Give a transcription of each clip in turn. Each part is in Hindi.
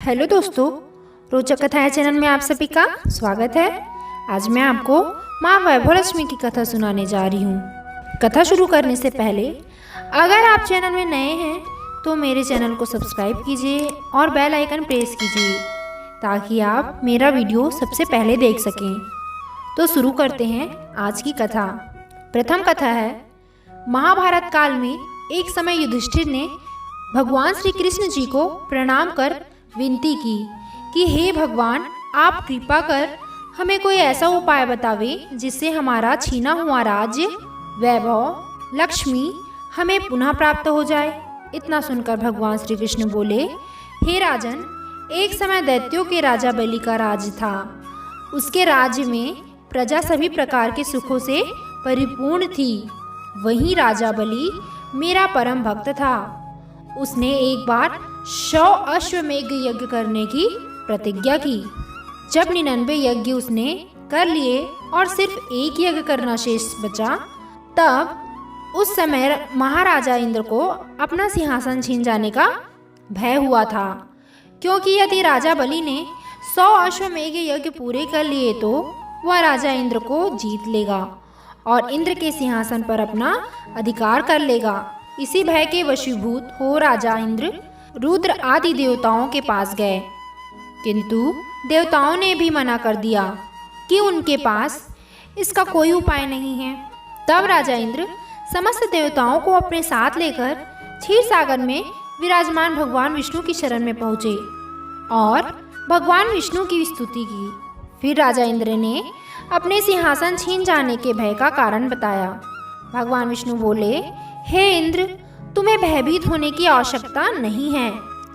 हेलो दोस्तों, रोचक कथाएं चैनल में आप सभी का स्वागत है। आज मैं आपको माँ वैभवलक्ष्मी की कथा सुनाने जा रही हूँ। कथा शुरू करने से पहले अगर आप चैनल में नए हैं तो मेरे चैनल को सब्सक्राइब कीजिए और बेल आइकन प्रेस कीजिए ताकि आप मेरा वीडियो सबसे पहले देख सकें। तो शुरू करते हैं आज की कथा। प्रथम कथा है, महाभारत काल में एक समय युधिष्ठिर ने भगवान श्री कृष्ण जी को प्रणाम कर विनती की कि हे भगवान, आप कृपा कर हमें कोई ऐसा उपाय बतावे जिससे हमारा छीना हुआ राज्य, वैभव, लक्ष्मी हमें पुनः प्राप्त हो जाए। इतना सुनकर भगवान श्री कृष्ण बोले, हे राजन, एक समय दैत्यों के राजा बलि का राज्य था। उसके राज्य में प्रजा सभी प्रकार के सुखों से परिपूर्ण थी। वही राजा बलि मेरा परम भक्त था। उसने एक बार 100 अश्वमेघ यज्ञ करने की प्रतिज्ञा की। जब 99 यज्ञ उसने कर लिए और सिर्फ एक यज्ञ करना शेष बचा, तब उस समय महाराजा इंद्र को अपना सिंहासन छीन जाने का भय हुआ था, क्योंकि यदि राजा बलि ने 100 अश्वमेघ यज्ञ पूरे कर लिए तो वह राजा इंद्र को जीत लेगा और इंद्र के सिंहासन पर अपना अधिकार कर लेगा। इसी भय के वशीभूत हो राजा इंद्र रुद्र आदि देवताओं के पास गए, किंतु देवताओं ने भी मना कर दिया कि उनके पास इसका कोई उपाय नहीं है। तब राजा इंद्र समस्त देवताओं को अपने साथ लेकर क्षीर सागर में विराजमान भगवान विष्णु की शरण में पहुँचे और भगवान विष्णु की स्तुति की। फिर राजा इंद्र ने अपने सिंहासन छीन जाने के भय का कारण बताया। भगवान विष्णु बोले, हे इंद्र, तुम्हें भयभीत होने की आवश्यकता नहीं है,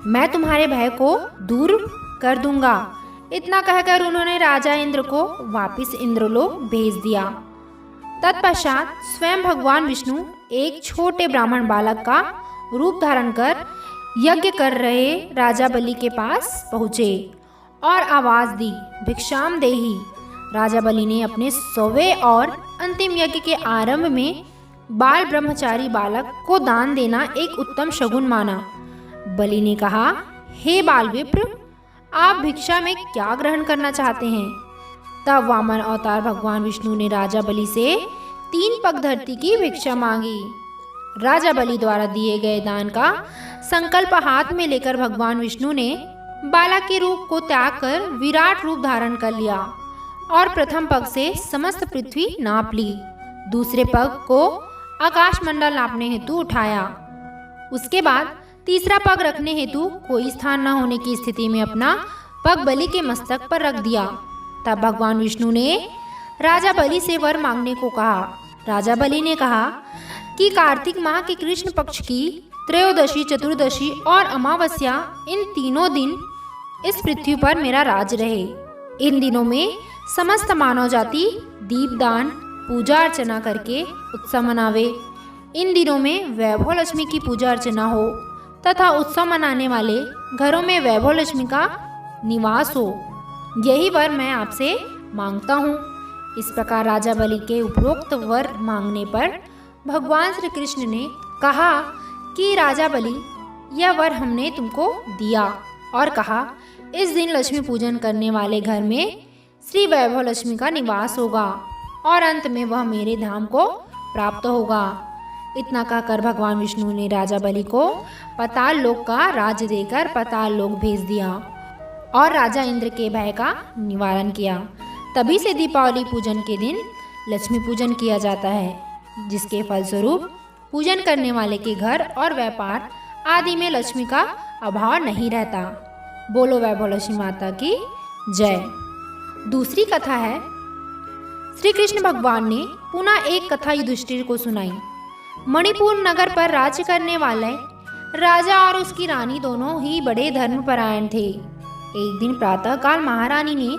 मैं तुम्हारे भय को दूर कर दूंगा। इतना कहकर उन्होंने राजा इंद्र को वापस इंद्रलोक भेज दिया। तत्पश्चात स्वयं भगवान विष्णु एक छोटे ब्राह्मण बालक का रूप धारण कर यज्ञ कर रहे राजा बलि के पास पहुँचे और आवाज दी, भिक्षाम देहि। राजा बलि ने अपने 100वें और अंतिम यज्ञ के आरंभ में बाल ब्रह्मचारी बालक को दान देना एक उत्तम शगुन माना। बलि ने कहा, हे बाल विप्र, आप भिक्षा में क्या ग्रहण करना चाहते हैं? तब वामन अवतार भगवान विष्णु ने राजा बलि से 3 पग धरती की भिक्षा मांगी। राजा बलि द्वारा दिए गए दान का संकल्प हाथ में लेकर भगवान विष्णु ने बालक के रूप को त्याग कर विराट रूप धारण कर लिया और प्रथम पग से समस्त पृथ्वी नाप ली। दूसरे पग को आकाश मंडल नापने हेतु उठाया। उसके बाद तीसरा पग रखने हेतु कोई स्थान न होने की स्थिति में अपना पग बलि के मस्तक पर रख दिया। तब भगवान विष्णु ने राजा बलि से वर मांगने को कहा। राजा बलि ने कहा कि कार्तिक माह के कृष्ण पक्ष की त्रयोदशी, चतुर्दशी और अमावस्या, इन तीनों दिन इस पृथ्वी पर मेरा राज रहे। इन दिनों में समस्त मानव जाति दीपदान, पूजा अर्चना करके उत्सव मनावे। इन दिनों में वैभव लक्ष्मी की पूजा अर्चना हो तथा उत्सव मनाने वाले घरों में वैभव लक्ष्मी का निवास हो। यही वर मैं आपसे मांगता हूँ। इस प्रकार राजा बलि के उपरोक्त वर मांगने पर भगवान श्री कृष्ण ने कहा कि राजा बलि, यह वर हमने तुमको दिया और कहा, इस दिन लक्ष्मी पूजन करने वाले घर में श्री वैभव लक्ष्मी का निवास होगा और अंत में वह मेरे धाम को प्राप्त होगा। इतना कहकर भगवान विष्णु ने राजा बलि को पाताल लोक का राज्य देकर पाताल लोक भेज दिया और राजा इंद्र के भय का निवारण किया। तभी से दीपावली पूजन के दिन लक्ष्मी पूजन किया जाता है, जिसके फलस्वरूप पूजन करने वाले के घर और व्यापार आदि में लक्ष्मी का अभाव नहीं रहता। बोलो वैभव लक्ष्मी माता की जय। दूसरी कथा है, श्री कृष्ण भगवान ने पुनः एक कथा युधिष्ठिर को सुनाई। मणिपुर नगर पर राज्य करने वाले राजा और उसकी रानी दोनों ही बड़े धर्मपरायण थे। एक दिन प्रातः काल महारानी ने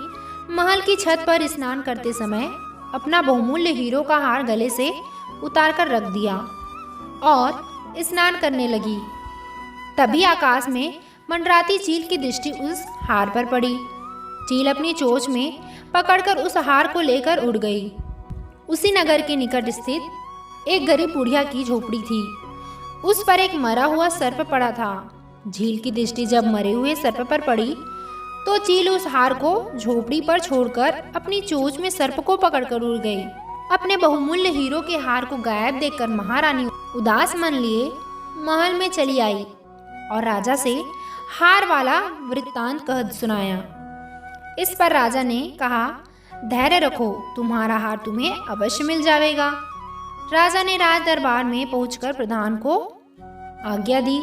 महल की छत पर स्नान करते समय अपना बहुमूल्य हीरो का हार गले से उतार कर रख दिया और स्नान करने लगी। तभी आकाश में मंडराती चील की दृष्टि उस हार पर पड़ी। चील अपनी चोंच में पकड़कर उस हार को लेकर उड़ गई। उसी नगर के निकट स्थित एक गरीब बुढ़िया की झोपड़ी थी। उस पर एक मरा हुआ सर्प पड़ा था। झील की दृष्टि जब मरे हुए सर्प पर पड़ी तो चील उस हार को झोपड़ी पर छोड़कर अपनी चोंच में सर्प को पकड़कर उड़ गई। अपने बहुमूल्य हीरो के हार को गायब देखकर महारानी उदास मन लिए महल में चली आई और राजा से हार वाला वृत्तांत कह सुनाया। इस पर राजा ने कहा, धैर्य रखो, तुम्हारा हार तुम्हें अवश्य मिल जाएगा। राजा ने राज दरबार में पहुंचकर प्रधान को आज्ञा दी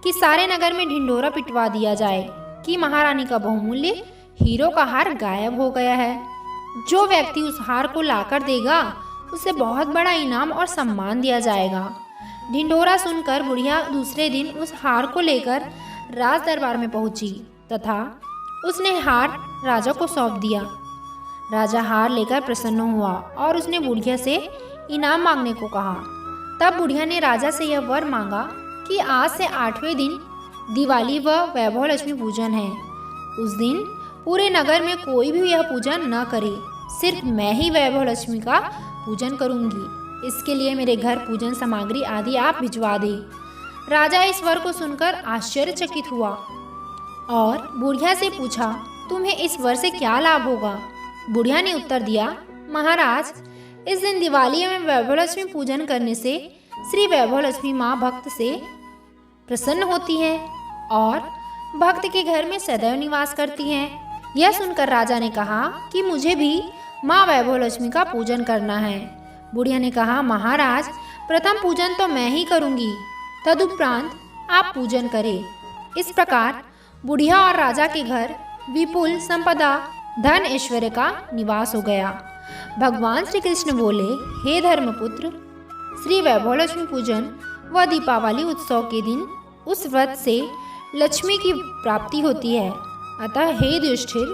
कि सारे नगर में ढिंढोरा पिटवा दिया जाए कि महारानी का बहुमूल्य हीरो का हार गायब हो गया है। जो व्यक्ति उस हार को लाकर देगा उसे बहुत बड़ा इनाम और सम्मान दिया जाएगा। ढिंढोरा सुनकर बुढ़िया दूसरे दिन उस हार को लेकर राज दरबार में पहुंची तथा उसने हार राजा को सौंप दिया। राजा हार लेकर प्रसन्न हुआ और उसने बुढ़िया से इनाम मांगने को कहा। तब बुढ़िया ने राजा से यह वर मांगा कि आज से 8वें दिन दिवाली व वैभव लक्ष्मी पूजन है। उस दिन पूरे नगर में कोई भी यह पूजन न करे, सिर्फ मैं ही वैभव लक्ष्मी का पूजन करूंगी। इसके लिए मेरे घर पूजन सामग्री आदि आप भिजवा दे। राजा इस वर को सुनकर आश्चर्यचकित हुआ और बुढ़िया से पूछा, तुम्हें इस वर से क्या लाभ होगा? बुढ़िया ने उत्तर दिया, महाराज, इस दिन दिवाली में वैभव लक्ष्मी पूजन करने से श्री वैभव लक्ष्मी माँ भक्त से प्रसन्न होती है और भक्त के घर में सदैव निवास करती हैं। यह सुनकर राजा ने कहा कि मुझे भी माँ वैभव लक्ष्मी का पूजन करना है। बुढ़िया ने कहा, महाराज, प्रथम पूजन तो मैं ही करूंगी, तदुपरांत आप पूजन करें। इस प्रकार बुढ़िया और राजा के घर विपुल संपदा धन ऐश्वर्य का निवास हो गया। भगवान श्री कृष्ण बोले, हे धर्मपुत्र, श्री वैभव लक्ष्मी पूजन व दीपावली उत्सव के दिन उस व्रत से लक्ष्मी की प्राप्ति होती है। अतः हे युधिष्ठिर,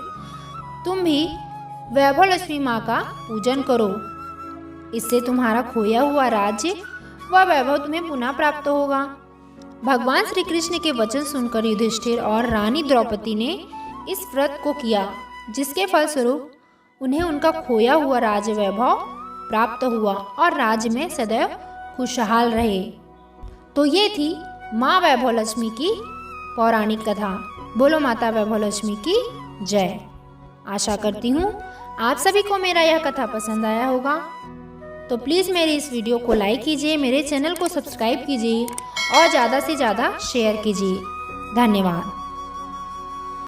तुम भी वैभव लक्ष्मी माँ का पूजन करो। इससे तुम्हारा खोया हुआ राज्य व वैभव तुम्हें पुनः प्राप्त होगा। भगवान श्री कृष्ण के वचन सुनकर युधिष्ठिर और रानी द्रौपदी ने इस व्रत को किया, जिसके फलस्वरूप उन्हें उनका खोया हुआ राज्य वैभव प्राप्त हुआ और राज्य में सदैव खुशहाल रहे। तो ये थी माँ वैभव लक्ष्मी की पौराणिक कथा। बोलो माता वैभव लक्ष्मी की जय। आशा करती हूँ आप सभी को मेरा यह कथा पसंद आया होगा। तो प्लीज़ मेरे इस वीडियो को लाइक कीजिए, मेरे चैनल को सब्सक्राइब कीजिए और ज़्यादा से ज़्यादा शेयर कीजिए। धन्यवाद।